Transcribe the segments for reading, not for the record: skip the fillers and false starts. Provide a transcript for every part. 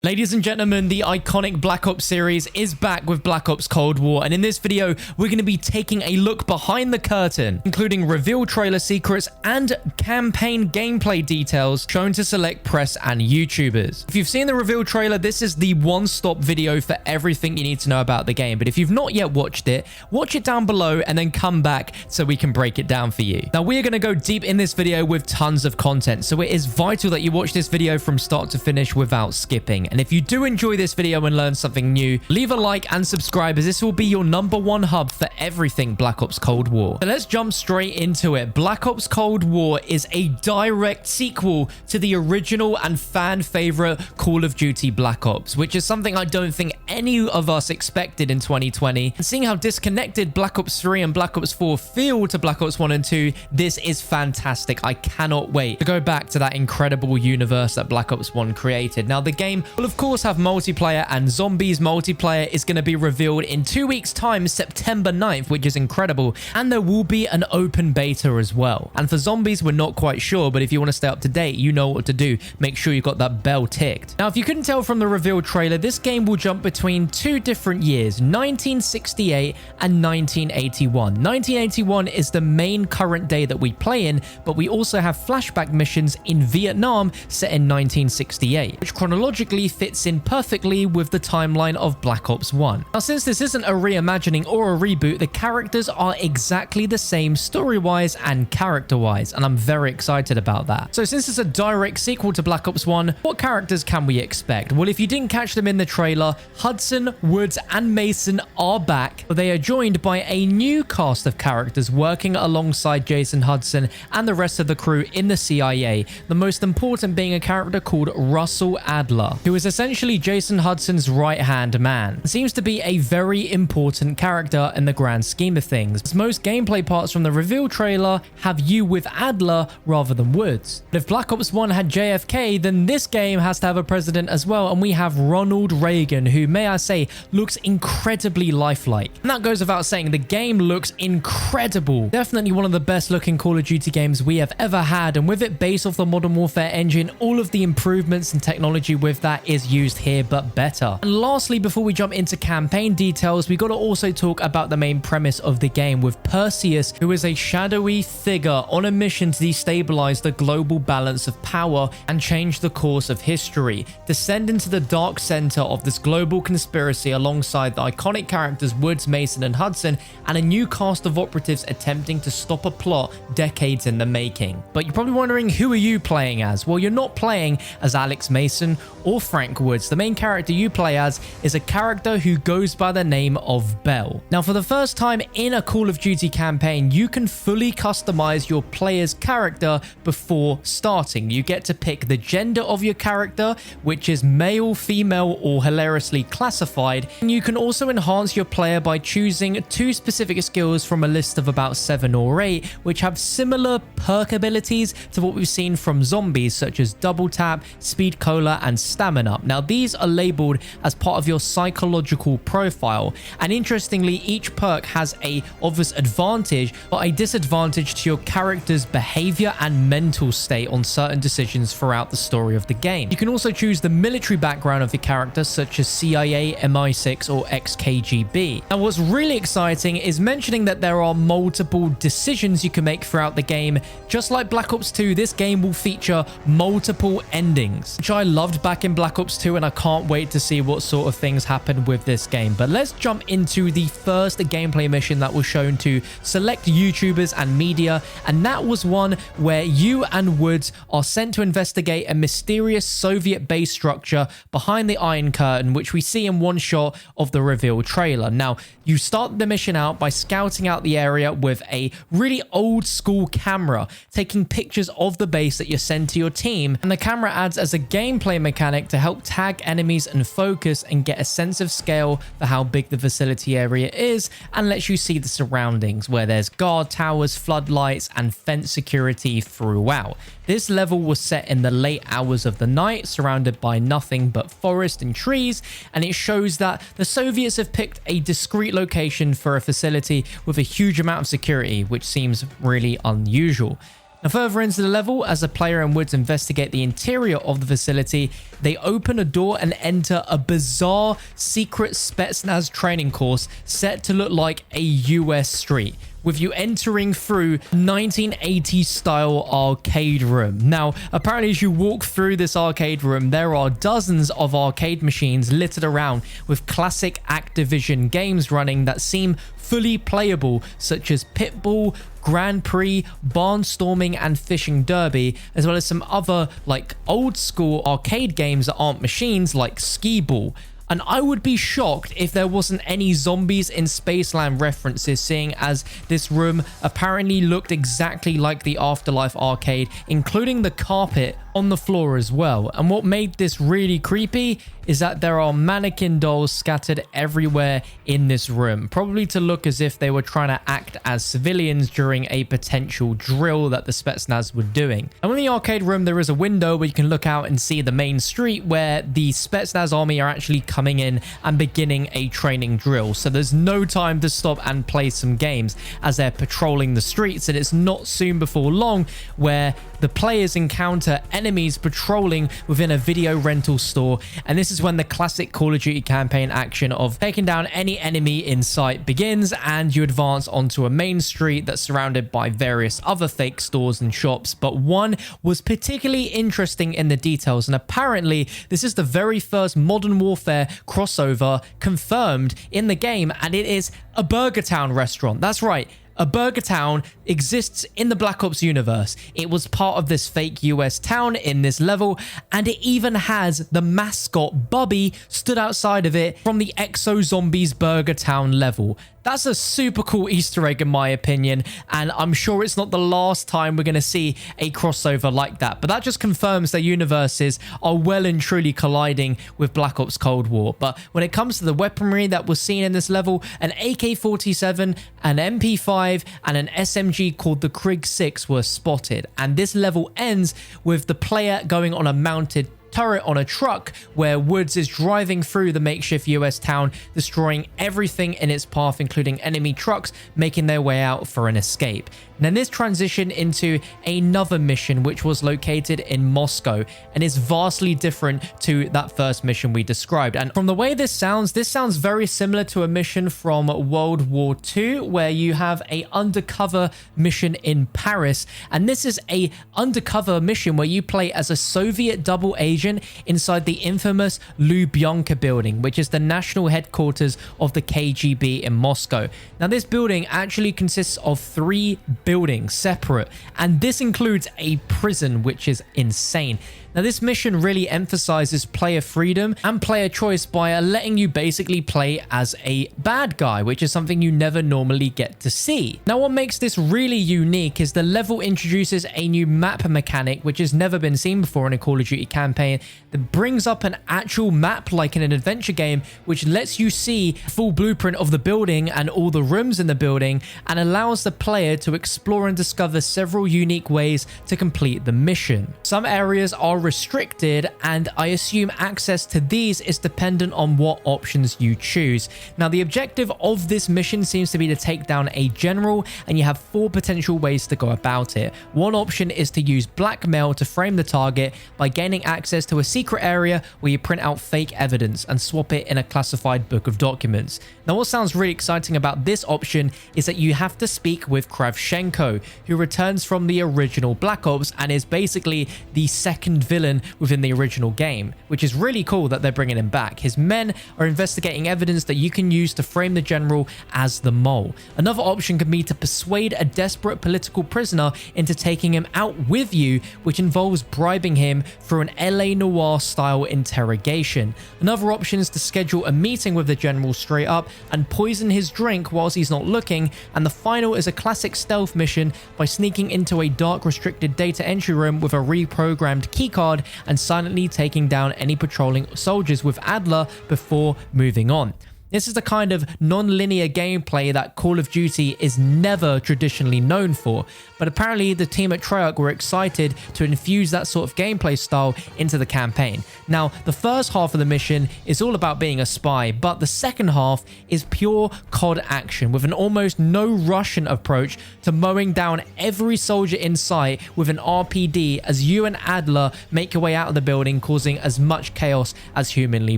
Ladies and gentlemen, the iconic Black Ops series is back with Black Ops Cold War, and in this video, we're going to be taking a look behind the curtain, including reveal trailer secrets and campaign gameplay details shown to select press and YouTubers. If you've seen the reveal trailer, this is the one-stop video for everything you need to know about the game, but if you've not yet watched it, watch it down below and then come back so we can break it down for you. Now, we are going to go deep in this video with tons of content, so it is vital that you watch this video from start to finish without skipping. And if you do enjoy this video and learn something new, leave a like and subscribe, as this will be your #1 hub for everything Black Ops Cold War. So let's jump straight into it. Black Ops Cold War is a direct sequel to the original and fan favorite Call of Duty Black Ops, which is something I don't think any of us expected in 2020. And seeing how disconnected Black Ops 3 and Black Ops 4 feel to Black Ops 1 and 2, this is fantastic. I cannot wait to go back to that incredible universe that Black Ops 1 created. Now, the game will of course have multiplayer, and zombies multiplayer is going to be revealed in 2 weeks time, September 9th, which is incredible, and there will be an open beta as well. And for zombies, we're not quite sure, but if you want to stay up to date, you know what to do. Make sure you got that bell ticked. Now, if you couldn't tell from the reveal trailer, this game will jump between two different years, 1968 and 1981. 1981 is the main current day that we play in, but we also have flashback missions in Vietnam set in 1968, which chronologically fits in perfectly with the timeline of Black Ops 1. Now, since this isn't a reimagining or a reboot, the characters are exactly the same story-wise and character-wise, and I'm very excited about that. So since it's a direct sequel to Black Ops 1, what characters can we expect? Well, if you didn't catch them in the trailer, Hudson, Woods, and Mason are back, but they are joined by a new cast of characters working alongside Jason Hudson and the rest of the crew in the CIA, the most important being a character called Russell Adler, who is essentially Jason Hudson's right-hand man. It seems to be a very important character in the grand scheme of things, as most gameplay parts from the reveal trailer have you with Adler rather than Woods. But if Black Ops 1 had JFK, then this game has to have a president as well, and we have Ronald Reagan, who, may I say, looks incredibly lifelike. And that goes without saying, the game looks incredible. Definitely one of the best looking Call of Duty games we have ever had, and with it based off the Modern Warfare engine, all of the improvements and technology with that is used here, but better. And lastly, before we jump into campaign details, we got to also talk about the main premise of the game, with Perseus, who is a shadowy figure on a mission to destabilize the global balance of power and change the course of history, descend into the dark center of this global conspiracy alongside the iconic characters Woods, Mason, and Hudson, and a new cast of operatives attempting to stop a plot decades in the making. But you're probably wondering, who are you playing as? Well, you're not playing as Alex Mason or Frank Woods. The main character you play as is a character who goes by the name of Bell. Now, for the first time in a Call of Duty campaign, you can fully customize your player's character before starting. You get to pick the gender of your character, which is male, female, or hilariously classified. And you can also enhance your player by choosing 2 specific skills from a list of about 7 or 8, which have similar perk abilities to what we've seen from zombies, such as double tap, speed cola, and stamina. Now, these are labeled as part of your psychological profile, and interestingly, each perk has a obvious advantage but a disadvantage to your character's behavior and mental state on certain decisions throughout the story of the game. You can also choose the military background of your character, such as CIA, MI6, or ex-KGB. Now, what's really exciting is mentioning that there are multiple decisions you can make throughout the game. Just like Black Ops 2, this game will feature multiple endings, which I loved back in Black Ops 2, and I can't wait to see what sort of things happen with this game. But let's jump into the first gameplay mission that was shown to select YouTubers and media, and that was one where you and Woods are sent to investigate a mysterious Soviet base structure behind the Iron Curtain, which we see in one shot of the reveal trailer. Now, you start the mission out by scouting out the area with a really old school camera, taking pictures of the base that you're sent to your team, and the camera adds as a gameplay mechanic to help tag enemies and focus and get a sense of scale for how big the facility area is, and lets you see the surroundings where there's guard towers, floodlights, and fence security throughout. This level was set in the late hours of the night, surrounded by nothing but forest and trees, and it shows that the Soviets have picked a discreet location for a facility with a huge amount of security, which seems really unusual. Now, further into the level, as the player and Woods investigate the interior of the facility, they open a door and enter a bizarre secret Spetsnaz training course set to look like a US street, with you entering through 1980s style arcade room. Now, apparently as you walk through this arcade room, there are dozens of arcade machines littered around with classic Activision games running that seem fully playable, such as Pitbull, Grand Prix, Barnstorming, and Fishing Derby, as well as some other like old school arcade games that aren't machines like Skee Ball. And I would be shocked if there wasn't any zombies in Spaceland references, seeing as this room apparently looked exactly like the Afterlife arcade, including the carpet on the floor as well. And what made this really creepy is that there are mannequin dolls scattered everywhere in this room, probably to look as if they were trying to act as civilians during a potential drill that the Spetsnaz were doing. And in the arcade room, there is a window where you can look out and see the main street where the Spetsnaz army are actually coming in and beginning a training drill. So there's no time to stop and play some games as they're patrolling the streets, and it's not soon before long where the players encounter enemies patrolling within a video rental store, and this is when the classic Call of Duty campaign action of taking down any enemy in sight begins, and you advance onto a main street that's surrounded by various other fake stores and shops. But one was particularly interesting in the details, and apparently this is the very first Modern Warfare crossover confirmed in the game, and it is a Burger Town restaurant. That's right. A Burger Town exists in the Black Ops universe. It was part of this fake US town in this level, and it even has the mascot Bubby stood outside of it from the Exo Zombies Burger Town level. That's a super cool Easter egg in my opinion, and I'm sure it's not the last time we're going to see a crossover like that. But that just confirms their universes are well and truly colliding with Black Ops Cold War. But when it comes to the weaponry that was seen in this level, an AK-47, an MP5, and an SMG called the Krig 6 were spotted. And this level ends with the player going on a mounted turret on a truck where Woods is driving through the makeshift US town, destroying everything in its path, including enemy trucks making their way out for an escape. And then this transitioned into another mission which was located in Moscow and is vastly different to that first mission we described. And from the way this sounds very similar to a mission from World War II where you have a undercover mission in Paris, and this is a undercover mission where you play as a Soviet double agent inside the infamous Lubyanka building, which is the national headquarters of the KGB in Moscow. Now this building actually consists of 3 buildings separate, and this includes a prison, which is insane. Now this mission really emphasizes player freedom and player choice by letting you basically play as a bad guy, which is something you never normally get to see. Now what makes this really unique is the level introduces a new map mechanic which has never been seen before in a Call of Duty campaign that brings up an actual map like in an adventure game, which lets you see full blueprint of the building and all the rooms in the building, and allows the player to explore and discover several unique ways to complete the mission. Some areas are restricted, and I assume access to these is dependent on what options you choose. Now the objective of this mission seems to be to take down a general, and you have 4 potential ways to go about it. One option is to use blackmail to frame the target by gaining access to a secret area where you print out fake evidence and swap it in a classified book of documents. Now what sounds really exciting about this option is that you have to speak with Kravchenko, who returns from the original Black Ops and is basically the second villain within the original game, which is really cool that they're bringing him back. His men are investigating evidence that you can use to frame the general as the mole. Another option could be to persuade a desperate political prisoner into taking him out with you, which involves bribing him through an LA Noire style interrogation. Another option is to schedule a meeting with the general straight up and poison his drink whilst he's not looking. And the final is a classic stealth mission by sneaking into a dark restricted data entry room with a reprogrammed keycard and silently taking down any patrolling soldiers with Adler before moving on. This is the kind of non-linear gameplay that Call of Duty is never traditionally known for, but apparently the team at Treyarch were excited to infuse that sort of gameplay style into the campaign. Now, the first half of the mission is all about being a spy, but the second half is pure COD action with an almost no Russian approach to mowing down every soldier in sight with an RPD as you and Adler make your way out of the building, causing as much chaos as humanly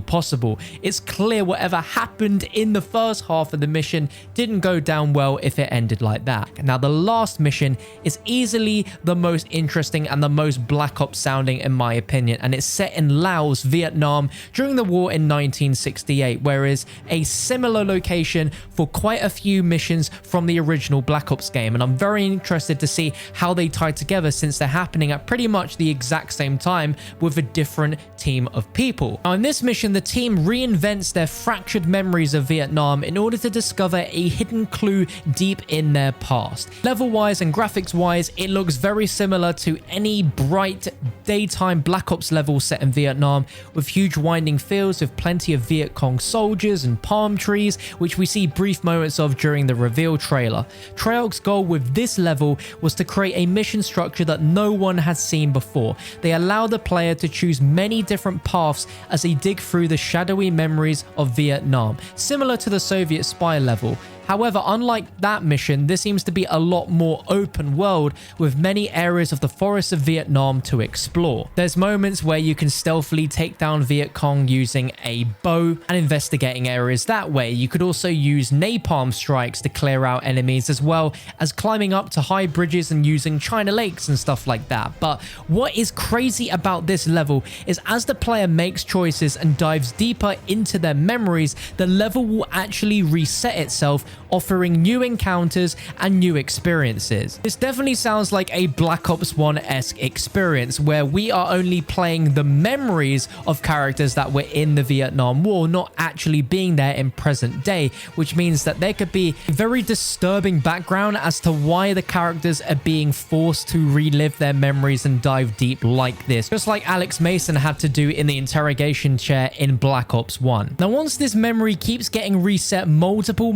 possible. It's clear whatever happened in the first half of the mission didn't go down well if it ended like that. Now, the last mission is easily the most interesting and the most Black Ops sounding in my opinion, and it's set in Laos, Vietnam during the war in 1968, whereas a similar location for quite a few missions from the original Black Ops game, and I'm very interested to see how they tie together since they're happening at pretty much the exact same time with a different team of people. Now, in this mission, the team reinvents their fractured memories of Vietnam in order to discover a hidden clue deep in their past. Level-wise and graphics-wise, it looks very similar to any bright daytime Black Ops level set in Vietnam, with huge winding fields with plenty of Viet Cong soldiers and palm trees, which we see brief moments of during the reveal trailer. Treyarch's goal with this level was to create a mission structure that no one had seen before. They allow the player to choose many different paths as they dig through the shadowy memories of Vietnam, similar to the Soviet spy level. However, unlike that mission, this seems to be a lot more open world with many areas of the forests of Vietnam to explore. There's moments where you can stealthily take down Viet Cong using a bow and investigating areas that way. You could also use napalm strikes to clear out enemies, as well as climbing up to high bridges and using China lakes and stuff like that. But what is crazy about this level is as the player makes choices and dives deeper into their memories, the level will actually reset itself, offering new encounters and new experiences. This definitely sounds like a Black Ops 1-esque experience where we are only playing the memories of characters that were in the Vietnam War, not actually being there in present day, which means that there could be a very disturbing background as to why the characters are being forced to relive their memories and dive deep like this, just like Alex Mason had to do in the interrogation chair in Black Ops 1. Now, once this memory keeps getting reset multiple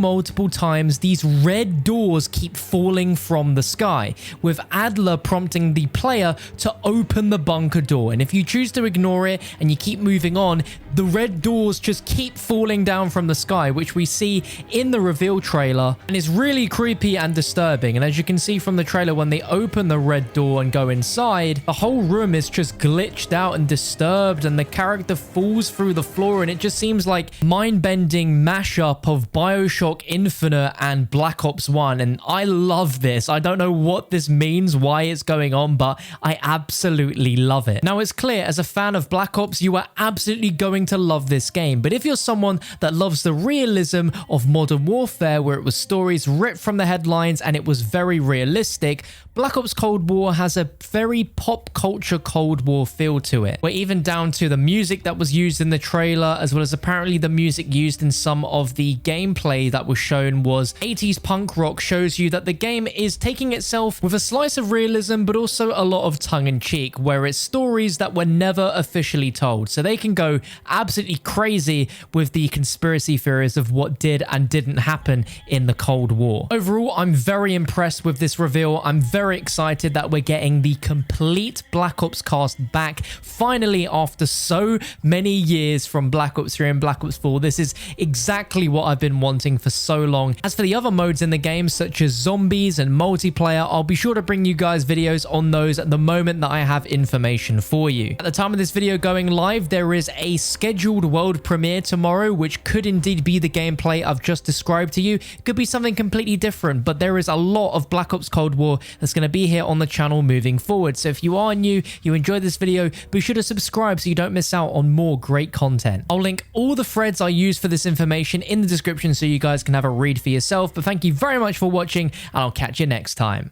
times, these red doors keep falling from the sky, with Adler prompting the player to open the bunker door. And if you choose to ignore it and you keep moving on, the red doors just keep falling down from the sky, which we see in the reveal trailer, and it's really creepy and disturbing. And as you can see from the trailer, when they open the red door and go inside, the whole room is just glitched out and disturbed, and the character falls through the floor, and it just seems like mind-bending mashup of BioShock Infinite and Black Ops 1, and I love this. I don't know what this means, why it's going on, but I absolutely love it. Now, it's clear as a fan of Black Ops, you are absolutely going to love this game, but if you're someone that loves the realism of Modern Warfare, where it was stories ripped from the headlines and it was very realistic, Black Ops Cold War has a very pop culture Cold War feel to it, where even down to the music that was used in the trailer, as well as apparently the music used in some of the gameplay that was shown, was 80s punk rock, shows you that the game is taking itself with a slice of realism, but also a lot of tongue-in-cheek, where it's stories that were never officially told. So they can go absolutely crazy with the conspiracy theories of what did and didn't happen in the Cold War. Overall, I'm very impressed with this reveal. I'm very excited that we're getting the complete Black Ops cast back finally after so many years from Black Ops 3 and Black Ops 4. This is exactly what I've been wanting for so long. As for the other modes in the game, such as zombies and multiplayer, I'll be sure to bring you guys videos on those at the moment that I have information for you. At the time of this video going live, there is a scheduled world premiere tomorrow, which could indeed be the gameplay I've just described to you. It could be something completely different, but there is a lot of Black Ops Cold War that's going to be here on the channel moving forward. So if you are new, you enjoyed this video, be sure to subscribe so you don't miss out on more great content. I'll link all the threads I use for this information in the description so you guys can have a read for yourself. But thank you very much for watching, and I'll catch you next time.